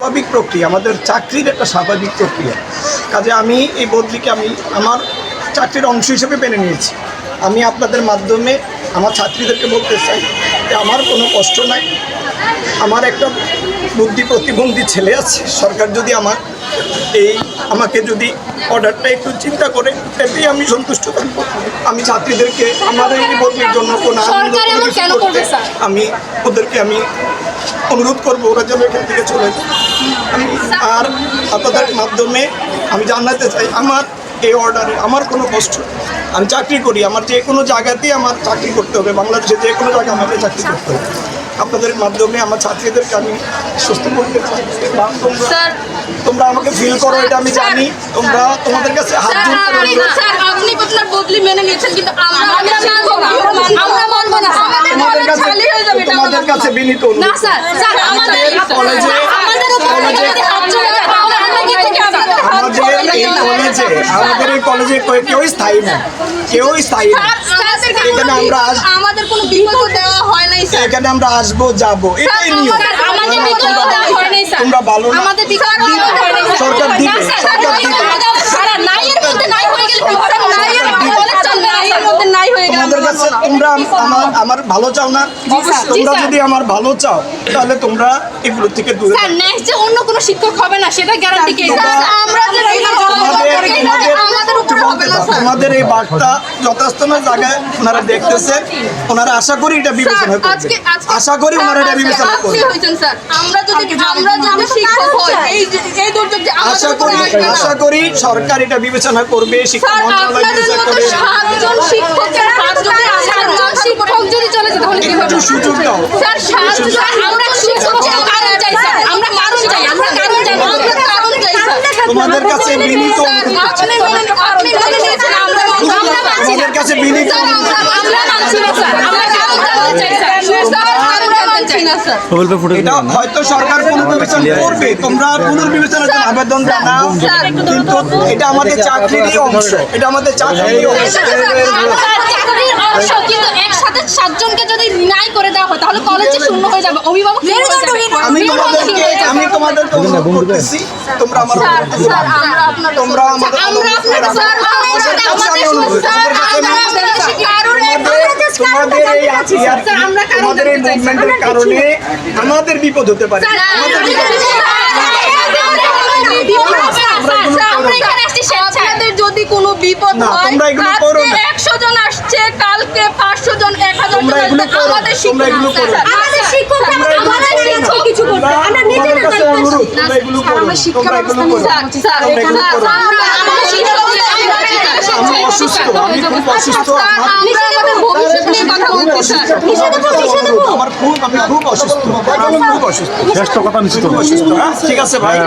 স্বাভাবিক প্রক্রিয়া, আমাদের চাকরির একটা স্বাভাবিক প্রক্রিয়া। কাজে আমি এই বদলিকে আমি আমার চাকরির অংশ হিসেবে মেনে নিয়েছি। আমি আপনাদের মাধ্যমে আমার ছাত্রীদেরকে বলতে চাই যে আমার কোনো কষ্ট নাই। আমার একটা বুদ্ধি প্রতিবন্ধী ছেলে আছে। সরকার যদি আমাকে যদি অর্ডারটা একটু চিন্তা করে, এতেই আমি সন্তুষ্ট থাকবো। আমি ছাত্রীদেরকে আমার এই বদলির জন্য কোনো আমি ওদেরকে অনুরোধ করবো ওরা যেন এখান থেকে চলে যায়। আর আপনাদের মাধ্যমে আমি জানাতে চাই আমার এই অর্ডারে আমার কোনো কষ্ট, আমি চাকরি করি, আমার যে কোনো জায়গাতেই আমার চাকরি করতে হবে, বাংলাদেশে যে কোনো জায়গায় আমাকে চাকরি করতে হবে। আপনাদের মাধ্যমে আমার ছাত্রীদেরকে আমি সুস্থ করতে চাই। তোমরা আমাকে ফিল করো, এটা আমি জানি। তোমরা তোমাদের কাছে হাত জোড় করে আপনি আপনার বদলি মেনে নিয়েছেন, কিন্তু তোমাদের কাছে বিনীত আমাদের এই কলেজে কেউ স্থায়ী না, কেউ স্থায়ী না। এখানে আমরা আমাদের কোনো বিকল্প দেওয়া হয় নাই স্যার। এখানে আমরা আসবো যাবো, এটাই নিয়ম। আমাদের বিকল্প দেওয়া হয় নাই স্যার। তোমরা ভালো না, আমাদের বিকল্প দেওয়া হয় নাই স্যার। সরকার দিবে, সরকার দিবে। সারা নাইয়ের মধ্যে নাই হয়ে গেল, নাইয়ের কলেজ চলবে, নাইয়ের মধ্যে নাই হয়ে গেল। তোমাদের কাছে তোমরা আমার ভালো চাও না? তোমরা যদি আমার ভালো চাও তাহলে তোমরা এগুলো থেকে দূরে স্যার নেক্সট যে অন্য কোনো শিক্ষক হবে না সেটা গ্যারান্টি কে? আমরা যে আমাদের উপর হবে না স্যার। তোমাদের এই বার্তা যথার্থ জায়গায় ওনারা দেখতেছেন, ওনারা আশা করি এটা বিবেচনা করবে। আশা করি ওনারা এটা বিবেচনা করবে। স্যার আমরা যদি শিক্ষক হই, এই দুর্যোগ যে আশা করি সরকার এটা বিবেচনা করবে, শিক্ষা মন্ত্রণালয় বিবেচনা করবে। সাতজন শিক্ষক যদি চলে যায় তাহলে কি হবে? একটু সুযোগ দাও স্যার সাতজন আমরা শিক্ষক কারণ চাই স্যার, আমরা কারণ চাই, আমরা কারণ চাই, আমরা কারণ চাই স্যার। তোমাদের কাছে বিনীত আপনি মেনে নিয়েছেন, আমরা মানছি না। তোমাদের কাছে বিনীত আমরা মানছি না স্যার, আমরা কারণ জানতে চাই স্যার। আমরা মানছি না স্যার। এটা হয়তো সরকার পুনর্বিবেচনা করবে, তোমরা পুনর্বিবেচনার জন্য আবেদন জানাও, কিন্তু এটা আমাদের চাকরিরই অংশ, এটা আমাদের চাকরিরই অংশ। কিন্তু একসাথে সাতজনকে যদি নাই করে দেওয়া হয় তাহলে কলেজে শূন্য হয়ে যাবে, অভিভাবক আমি তোমাদেরকে অনুরোধ করতেছি, তোমরা আমার তোমরা আমাদের আমাদের এই মুভমেন্টের কারণে আমাদের বিপদ হতে পারে। যদি কোনো বিপদ হয়, 100 জন আসছে, কালকে 500 জন, 1000 জন, আমাদের শিক্ষক কিছু করবে, আমরা নিজেদের আমি খুব অসুস্থ, আমি খুব অসুস্থ, ঠিক আছে ভাই।